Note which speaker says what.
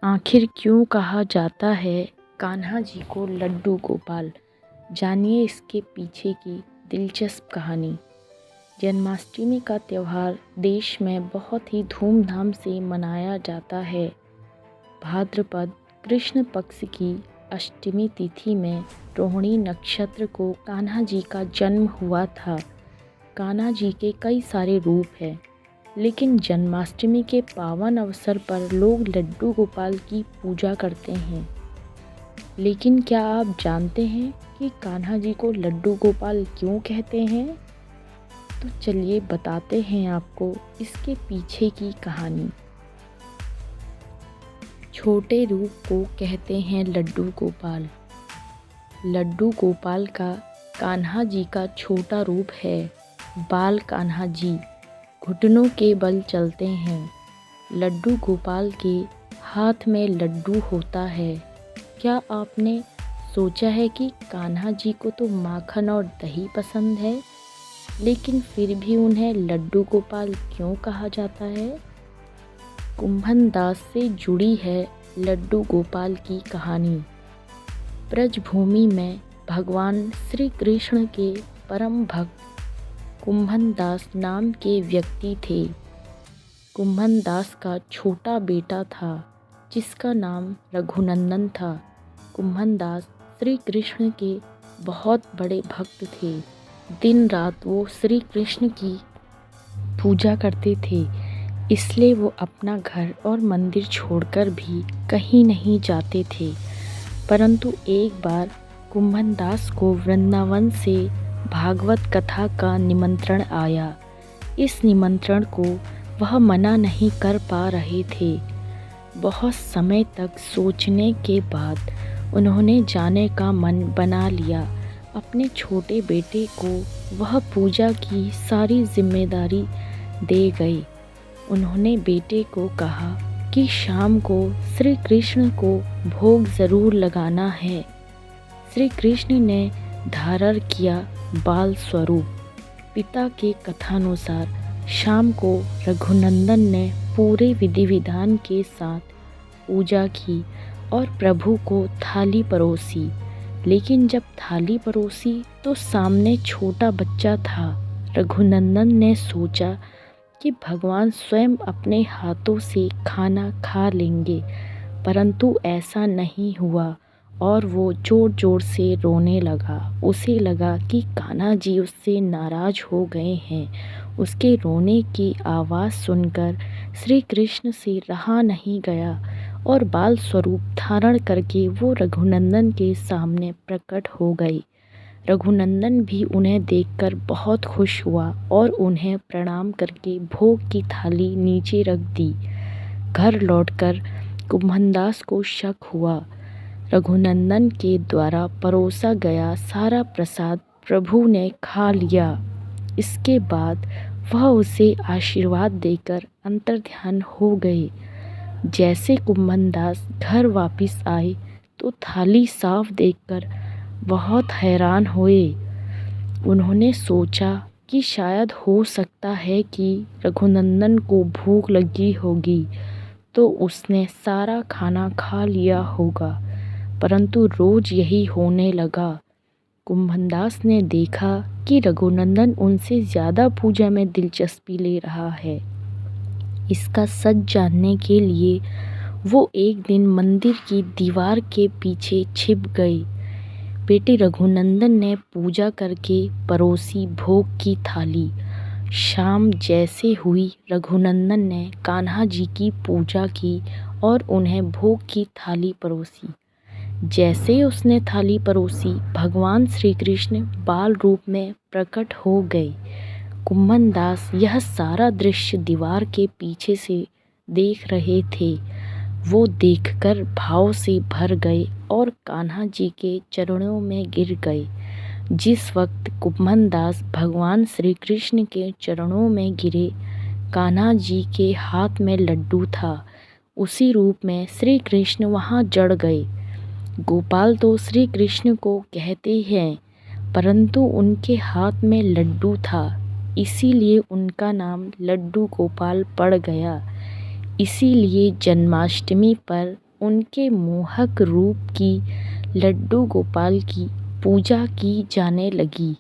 Speaker 1: आखिर क्यों कहा जाता है कान्हा जी को लड्डू गोपाल? जानिए इसके पीछे की दिलचस्प कहानी। जन्माष्टमी का त्यौहार देश में बहुत ही धूमधाम से मनाया जाता है। भाद्रपद कृष्ण पक्ष की अष्टमी तिथि में रोहिणी नक्षत्र को कान्हा जी का जन्म हुआ था। कान्हा जी के कई सारे रूप हैं, लेकिन जन्माष्टमी के पावन अवसर पर लोग लड्डू गोपाल की पूजा करते हैं। लेकिन क्या आप जानते हैं कि कान्हा जी को लड्डू गोपाल क्यों कहते हैं? तो चलिए बताते हैं आपको इसके पीछे की कहानी। छोटे रूप को कहते हैं लड्डू गोपाल। लड्डू गोपाल का कान्हा जी का छोटा रूप है। बाल कान्हा जी घुटनों के बल चलते हैं। लड्डू गोपाल के हाथ में लड्डू होता है। क्या आपने सोचा है कि कान्हा जी को तो माखन और दही पसंद है, लेकिन फिर भी उन्हें लड्डू गोपाल क्यों कहा जाता है? कुंभन दास से जुड़ी है लड्डू गोपाल की कहानी। ब्रजभूमि में भगवान श्री कृष्ण के परम भक्त कुंभन दास नाम के व्यक्ति थे। कुंभन दास का छोटा बेटा था जिसका नाम रघुनंदन था। कुंभन दास श्री कृष्ण के बहुत बड़े भक्त थे। दिन रात वो श्री कृष्ण की पूजा करते थे, इसलिए वो अपना घर और मंदिर छोड़कर भी कहीं नहीं जाते थे। परंतु एक बार कुंभन दास को वृंदावन से भागवत कथा का निमंत्रण आया। इस निमंत्रण को वह मना नहीं कर पा रहे थे। बहुत समय तक सोचने के बाद उन्होंने जाने का मन बना लिया। अपने छोटे बेटे को वह पूजा की सारी जिम्मेदारी दे गए। उन्होंने बेटे को कहा कि शाम को श्री कृष्ण को भोग ज़रूर लगाना है। श्री कृष्ण ने धारण किया बाल स्वरूप। पिता के कथानुसार शाम को रघुनंदन ने पूरे विधि विधान के साथ पूजा की और प्रभु को थाली परोसी। लेकिन जब थाली परोसी तो सामने छोटा बच्चा था। रघुनंदन ने सोचा कि भगवान स्वयं अपने हाथों से खाना खा लेंगे, परंतु ऐसा नहीं हुआ और वो जोर जोर से रोने लगा। उसे लगा कि कान्हा जी उससे नाराज़ हो गए हैं। उसके रोने की आवाज़ सुनकर श्री कृष्ण से रहा नहीं गया और बाल स्वरूप धारण करके वो रघुनंदन के सामने प्रकट हो गए। रघुनंदन भी उन्हें देखकर बहुत खुश हुआ और उन्हें प्रणाम करके भोग की थाली नीचे रख दी। घर लौटकर कुंभनदास को शक हुआ। रघुनंदन के द्वारा परोसा गया सारा प्रसाद प्रभु ने खा लिया। इसके बाद वह उसे आशीर्वाद देकर अंतर्ध्यान हो गए। जैसे कुंभनदास घर वापस आए तो थाली साफ देखकर बहुत हैरान हुए। उन्होंने सोचा कि शायद हो सकता है कि रघुनंदन को भूख लगी होगी, तो उसने सारा खाना खा लिया होगा। परंतु रोज यही होने लगा। कुंभनदास ने देखा कि रघुनंदन उनसे ज़्यादा पूजा में दिलचस्पी ले रहा है। इसका सच जानने के लिए वो एक दिन मंदिर की दीवार के पीछे छिप गए। बेटे रघुनंदन ने पूजा करके परोसी भोग की थाली। शाम जैसे हुई, रघुनंदन ने कान्हा जी की पूजा की और उन्हें भोग की थाली परोसी। जैसे उसने थाली परोसी, भगवान श्री कृष्ण बाल रूप में प्रकट हो गए। कुंभन दास यह सारा दृश्य दीवार के पीछे से देख रहे थे। वो देखकर भाव से भर गए और कान्हा जी के चरणों में गिर गए। जिस वक्त कुंभन दास भगवान श्री कृष्ण के चरणों में गिरे, कान्हा जी के हाथ में लड्डू था। उसी रूप में श्री कृष्ण वहाँ जड़ गए। गोपाल तो श्री कृष्ण को कहते हैं, परंतु उनके हाथ में लड्डू था, इसीलिए उनका नाम लड्डू गोपाल पड़ गया। इसीलिए जन्माष्टमी पर उनके मोहक रूप की लड्डू गोपाल की पूजा की जाने लगी।